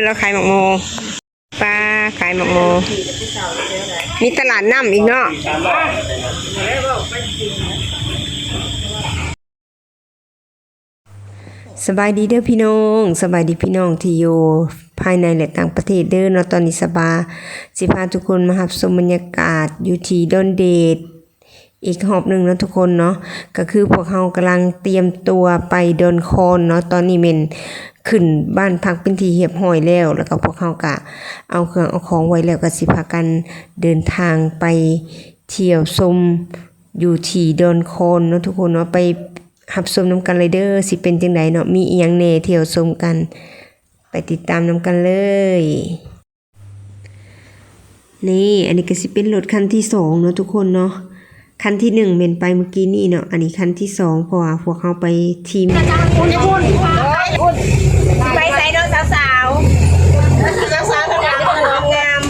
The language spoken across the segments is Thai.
เราขายหมกโมป้าขายหมกโมมีตลาดน้ำอีกเนาะสบายดีเด้อพี่น้องสบายดีพี่น้องที่อยู่ภายในและต่างประเทศเด้อเนาะตอนนี้สบายสิพาทุกคนมารับชมบรรยากาศอยู่ที่ดอนเดดอีกหอบหนึ่งเนาะทุกคนเนาะก็คือพวกเรากำลังเตรียมตัวไปดอนคอนเนาะตอนนี้เมนขึ้นบ้านพักเป็นที่เรียบร้อยแล้วก็พวกเราก็เอาเครื่องเอาของไว้แล้วก็สิพากันเดินทางไปเที่ยวชมอยู่ที่ดอนคอนเนาะทุกคนเนาะไปรับชมน้ำกันเลยเด้อสิเป็นจังไดเนาะมีอีหยังแหน่เที่ยวชมกันไปติดตามน้ำกันเลยนี่อันนี้ก็สิเป็นรถคันที่2เนาะทุกคนเนาะคันที่1เมนไปเมื่อกี้นี่เนาะอันนี้คันที่2เพราะว่าพวกเขาไปทีมไปใส่น้องสาวๆงาม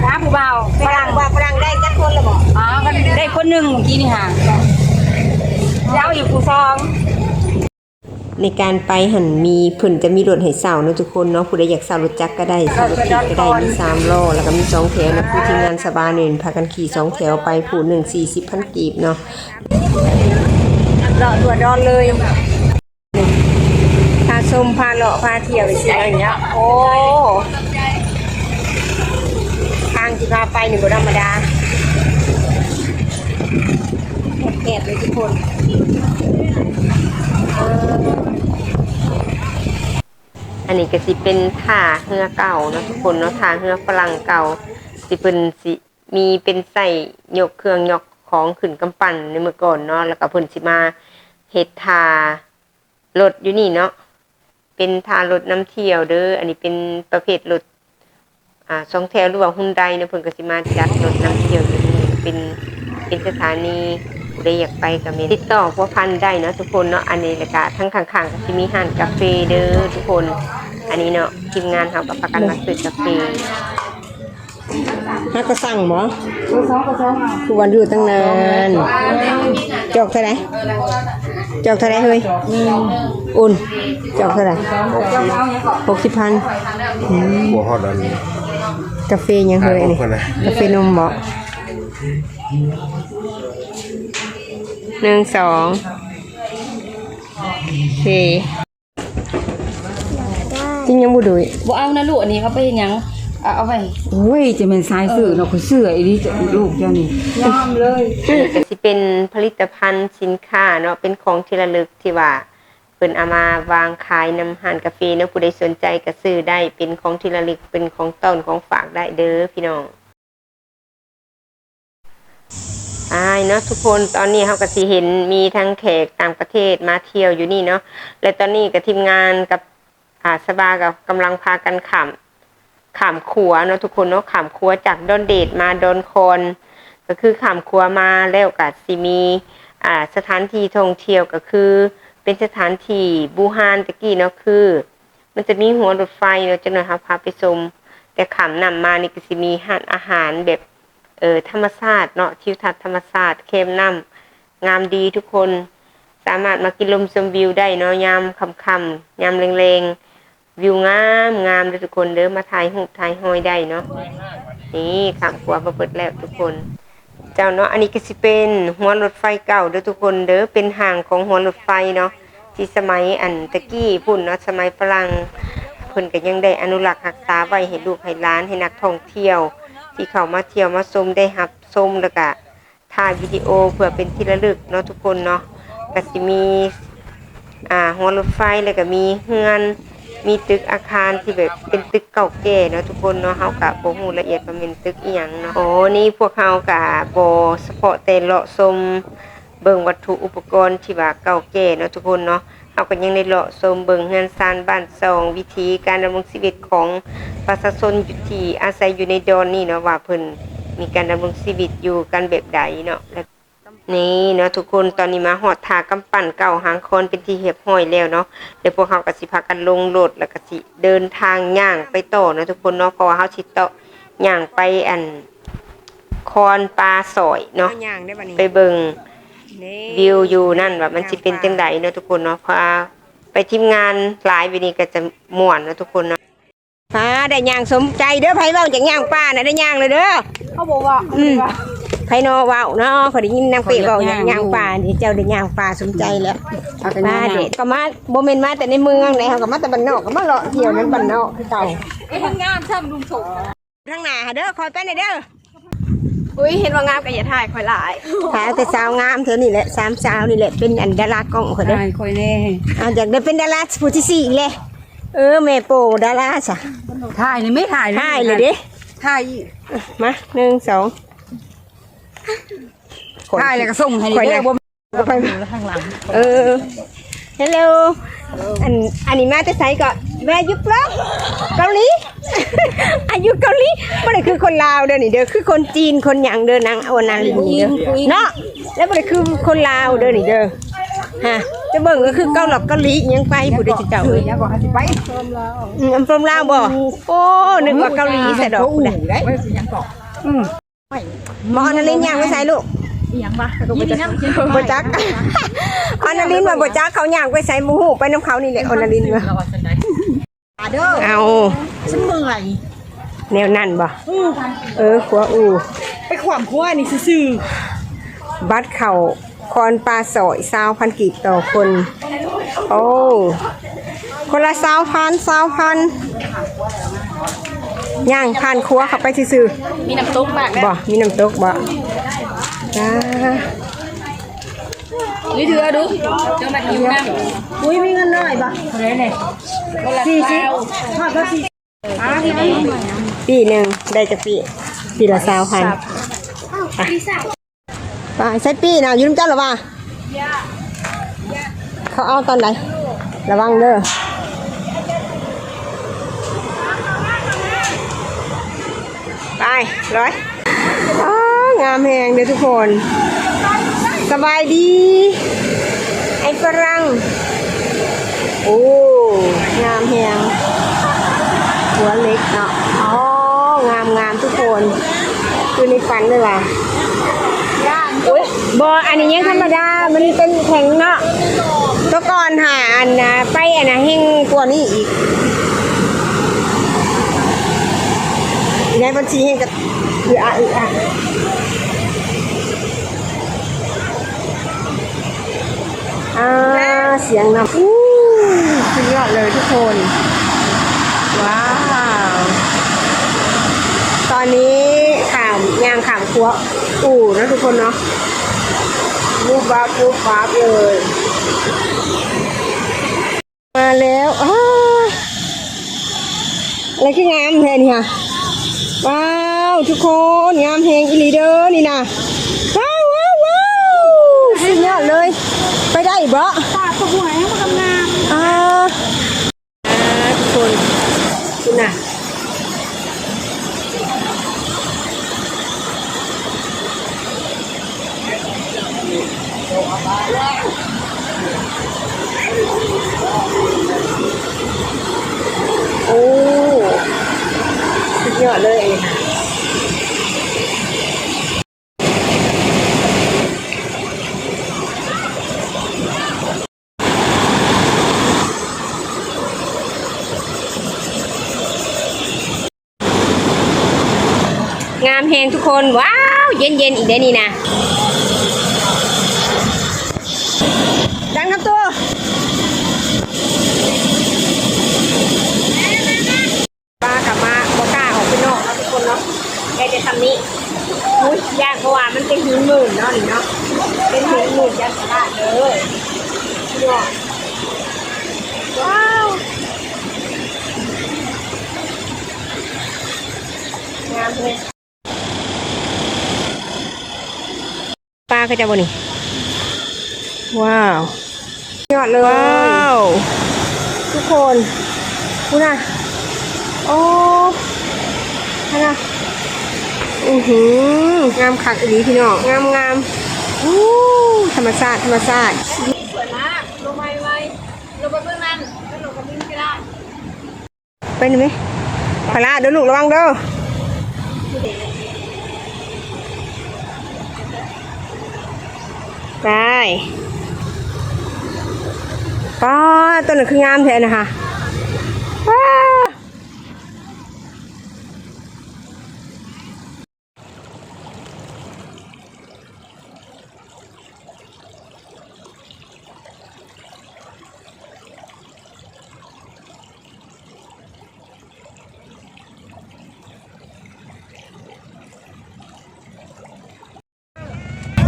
ว้าผู้เบาฝรั่งได้จักคนละบ่อ๋อก็ได้คนหนึ่งเมื่อกี้นี่ค่ะแล้วอีกผู้ซองในการไปหันมีเพิ่นจะมีรถให้เช่าเนาะทุกคนเนาะผู้ใดอยากเช่ารถจักรก็ได้เช่ารถถีบก็ได้มี3ล้อแล้วก็มี2แถวนะผู้ทีมงานสบายนี่พากันขี่2แถวไปผู้หนึ่ง40,000กีบเนาะเลาะตัวดอนเลยพาชมพาเลาะพาเที่ยวไปสิอะไรอย่างเงี้ยโอ้ทางที่พาไปนี่บ่ธรรมดาแคบเลยทุกคนอันนี้ก็สิเป็นท่าเรือเก่าเนาะทุกคนเนาะท่าเรือฝรั่งเก่าสิเป็นสิมีเป็นใส่ยกเครื่องยกของขึ้นกำปั้นในเมื่อก่อนเนาะแล้วก็เพิ่นสิมาเฮ็ดท่ารถอยู่นี่เนาะเป็นท่ารถน้ำเที่ยวเด้ออันนี้เป็นประเภทรถ2แถวหรือว่าฮุนไดเนาะเพิ่นก็สิมาจัดรถน้ำเที่ยวอยู่นี่เป็นสถานีได้อยากไปกับเมติดต่อพวกพันได้เนาะทุกคนเนาะอันนี้แล้วก็ทั้งข้างๆก็สิมีห้านกาแฟเด้อทุกคนอันนี้เนาะทีมงานเฮาก็ประกันมาซื้อกาแฟฮักก็สั่งบ่คือวันอยู่ตั้งนานจอกเท่าไหร่เฮ้ยอุ่นจอกเท่าไหร่60,000บ่ฮอดอันกาแฟยังเฮ้ยนี่กาแฟนมบ่1 2 4จริงยังบ่ดูบ่เอานะลูกอันนี้เขาไปยังเอาไปโอ้ยจะเป็นสายสื่อเนาะเขาเสื้ออีนี่ลูกเจ้านี่ยอมเลยก็สิเป็นผลิตภัณฑ์สินค้าเนาะเป็นของที่ระลึกที่ว่าเพิ่นเอามาวางขายนำห้านกาแฟเนาะผู้ใดสนใจก็ซื้อได้เป็นของที่ระลึกเป็นของต้นของฝากได้เด้อพี่น้องเนาะทุกคนตอนนี้เขาก็สิเห็นมีทั้งแขกต่างประเทศมาเที่ยวอยู่นี่เนาะและตอนนี้กับทีมงานกับสบากับกำลังพากันขามขัวเนาะทุกคนเนาะขามขัวจากดอนเดดมาดอนคอนก็คือขามขัวมาแล้วก็สิมีสถานที่ท่องเที่ยวก็คือเป็นสถานที่บูฮานตะกี้เนาะคือมันจะมีหัวรถไฟเนาะจังหน่อยพาไปชมแต่ขามนำมานี่ก็สิมีอาหารแบบธรรมชาติเนาะทิวทัศน์ธรรมชาติเข้มน้ำงามดีทุกคนสามารถมากินลมชมวิวได้เนาะยามค่ำๆยามแรงๆวิวงามเลยทุกคนเด้อมาถ่ายรูปถ่ายห้อยได้เนาะนี่ขามขัวมาเปิดแล้วทุกคนเจ้าเนาะอันนี้ก็สิเป็นหัวรถไฟเก่าเด้อทุกคนเด้อเป็นห่างของหัวรถไฟเนาะที่สมัยตะกี้พุ่นเนาะสมัยฝรั่งเพิ่นก็ยังได้อนุรักษ์รักษาไว้ให้ลูกให้หลานให้นักท่องเที่ยวที่เขามาเที่ยวมาชมได้รับชมแล้วก็ถ่ายวิดีโอเพื่อเป็นที่ระลึกเนาะทุกคนเนาะก็สิมีหัวรถไฟแล้วก็มีเฮือนมีตึกอาคารที่แบบเป็นตึกเก่าแก่เนาะทุกคนเนาะเฮาก็บ่ฮู้ละเอียดว่าเป็นตึกอีหยังเนาะโอ้นี่พวกเฮาก็บ่เฉพาะแต่เลาะชมเบิ่งวัตถุอุปกรณ์ที่ว่าเก่าแก่เนาะทุกคนเนาะเฮาก็ยังได้เลาะชมเบิ่งเฮือนซานบ้านซองวิธีการดำรงชีวิตของประชาชนอยู่ที่อาศัยอยู่ในดอนนี่เนาะว่าเพิ่นมีการดำรงชีวิตอยู่กันแบบใดเนาะนี่เนาะทุกคนตอนนี้มาฮอดท่ากำปั้นเก่าหางคอนเป็นที่เรียบร้อยแล้วเนาะเดี๋ยวพวกเฮาก็สิพากันลงรถแล้วก็สิเดินทางย่างไปต่อเนาะทุกคนเนาะเพราะว่าเฮาสิต่อย่างไปคอนปลาสอยเนาะไปเบิ่ง วิวอยู่นั่นแบบมันสิเป็นจังไดเนาะทุกคนเนาะพาไปทีมงานหลายวินี้ก็จะม่วนเนาะทุกคนเนาะพาได้ย่างสมใจเด้อไผเว้าจากย่างป้าน่ะได้ย่างเลยเด้อ เขาบอกว่า ไผนอเว้าเนาะเขาได้ยินนางเปะเว้าอย่างย่างป้านี่เจ้าได้ย่างป้าสมใจแล้วมาเด็ดก็มาบ่แม่นมาแต่ในเมืองไหนเฮาก็มาแต่บ้านนอกก็มาเลาะเที่ยวนั้นบ้านนอกคือเก่า ไอ้ทำงานช่ำลุงโฉม ทางหน้าเด้อคอยไปหน่อยเด้อ อุ้ยเห็นว่างามกับอย่าถ่ายคอยหลาย ถ่ายแต่สาวงามเธอนี่แหละ3สาวนี่แหละเป็นอันดารากล้องเขาเด้อ ตายคอยแน่ อยากได้เป็นดาราผู้ที่สี่อีกเลยแม่โปดาราจ้ะ ถ่ายนี่ไม่ถ่าย ถ่ายเลยดิ ถ่าย มา1 2 ถ่ายแล้วก็ส่งให้ คอย เด้ นะ อบ่ คอย ข้างหลัง ฮัลโหลอันนี้มาแต่ไสก็แม่ยุบแล้วเกาหลี อายุเกาหลีบ่ได้คือคนลาวเด้อนี่เด้อคือคนจีนคนหยังเด้อนางเอานางลินนี่เด้อเนาะแล้วบ่ได้คือคนลาวเด้อนี่เด้อฮะจะเบิ่งก็คือเกาหลียังไปผู้ใดจะเจ้าเอ้ย อย่าบอกให้สิไป อำเภอลาวบ่โอ้นึกว่าเกาหลีซะดอกผู้ใด ได้ไว้สิยังเกาะ หมอนารินย่างไว้ใส่ลูก อีหยังบ่ก็บ่จัก บ่จัก อนารินว่าบ่จักเขาย่างไปใส่หมูหูไปน้ำเขานี่แหละอนารินว่า เด้อ เอา ฉันเมื่อย แนวนั่นบ่ขัวอู ไปขวามขั้วนี่ซื่อ บัตรเข่าคอนปลาสอย20,000กีบต่อคน โอ้คนละ20,000ย่างผ่านครัวเข้าไปซื่อ มีน้ำตุ๊กมาก ๆบ่มีน้ำตกบ่จ้า นี่ถือดูเจ้ามาหิวนะ อุ้ยมีเงินน้อยบ่ ๆเลยนี่ คนละเท้า ทอดก็สิปีหนึ่งได้จะปีละ20,000ไปใช้ปีนะอยู่น้ำเจ้าหรอวะเขาเอาตอนไหนระวังเด้อไปร้อยงามแหงเด้อทุกคนสบายดีไอ้ฝรั่งโอ้งามแหงหัวเล็กเนาะงามทุกคนคือในฝันเลยว่ะอุ้ยบออันนี้ยังธรรมดามันเป็นแข็งเนาะตัวก่อนหาอันนะไปอันนะแห้งกว่านี้อีกในบัญชีแห้งกับเสียงนำสุดยอดเลยทุกคนว้าวตอนนี้ยางขามครัวนะทุกคนเนาะรูปวาบเลยมาแล้วอะไรคืองามแทนค่ะว้าวทุกคนงามแหงอีหลีเด้อนี่นะว้าวสุดยอดเลยไปได้บ่ตาตัวหวยให้มันกำงามทุกคนคุณน่ะโอ้สุดยอดเลยงามแหงทุกคนว้าวเย็นอีกได้นี่นะดังครับตัวป้ากลับมาบ่กล้าออกไปนอกแล้วทุกคนเนาะได้แต่ทำนี้อุ้ยยากเพราะว่ามันเป็นหินหมื่นเนาะนี่เนาะเป็นหินหมื่นยันสลาดเลยว้าวงามเลยปลาก็จะบนี่ว้าวยอดเลยว้าวทุกคนดูนะโอ้นะงามคักอีหลีพี่น้องงามธรรมชาติสวยมากลงไปลงไปเบื้องนั้นแล้วลงไปวิ่งก็ได้ ไปหนึ่งไหมพลาเดี๋ยวลูกระวังเด้อ ไปป้าต้นนั้นคืองามแท้นะคะว้า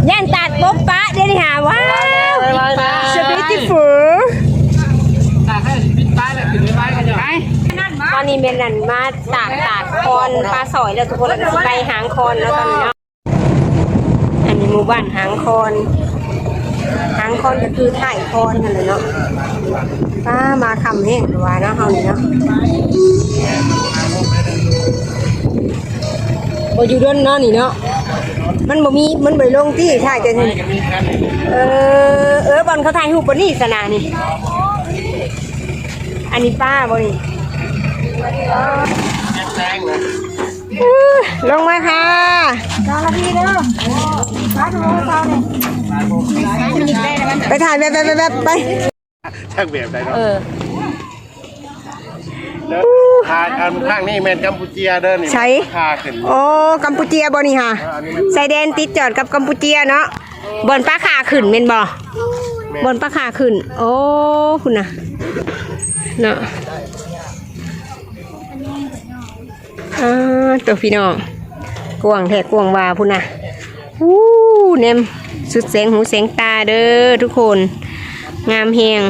ย่านตัดปุ๊บปะเดี๋ยวนี้หาว้าว so beautiful ตอนนี้เป็นนันมาตากคอนปลาสอยแล้วทุกคนแล้วก็สิไปหางคอนแล้วตอนนี้เนาะอันนี้หมู่บ้านหางคอนก็คือถ่ายคอนนั่นแหละเนาะป้ามาคำแห้งตัวเนาะเฮานี่เนาะบ่อยู่ด้นเนาะนี่เนาะมันบ่มีมันบ่ลงที่ถ่ายกันบอลเขาถ่ายรูปบ่นี่สนานี่อันนี้ป้าบ่นี่ลงมาค่ะรอละพี่เด้อป้าดูเตาเนี่ยไปถ่ายแบบไป ช่างแบบได้เนาะแล้วข้างนี่แมนกัมพูเชียเด้อนี่ ใช่ คาขึ้น โอ้กัมพูเชียบ่นี่ค่ะชายแดนติดจอดกับกัมพูเชียเนาะบนป้าขาขึ้นแม่นบ่บนป้าขาขึ้นโอ้คุณน่ะเนาะตัวพี่น้องกวางแท้กวางวาพุ่นน่ะเนมสุดแสงหูแสงตาเด้อทุกคนงามแฮง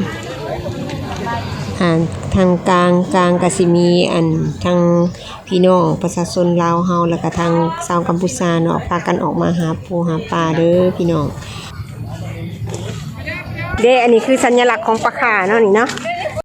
ทางกลางกสิมีอันทางพี่น้องประชาชนลาวเฮาแล้วก็ทางชาวกัมพูชาเนาะพากันออกมาหาปูหาปลาเด้อพี่น้องเด้อันนี้คือสัญลักษณ์ของปลาข่าเนาะนี่เนาะ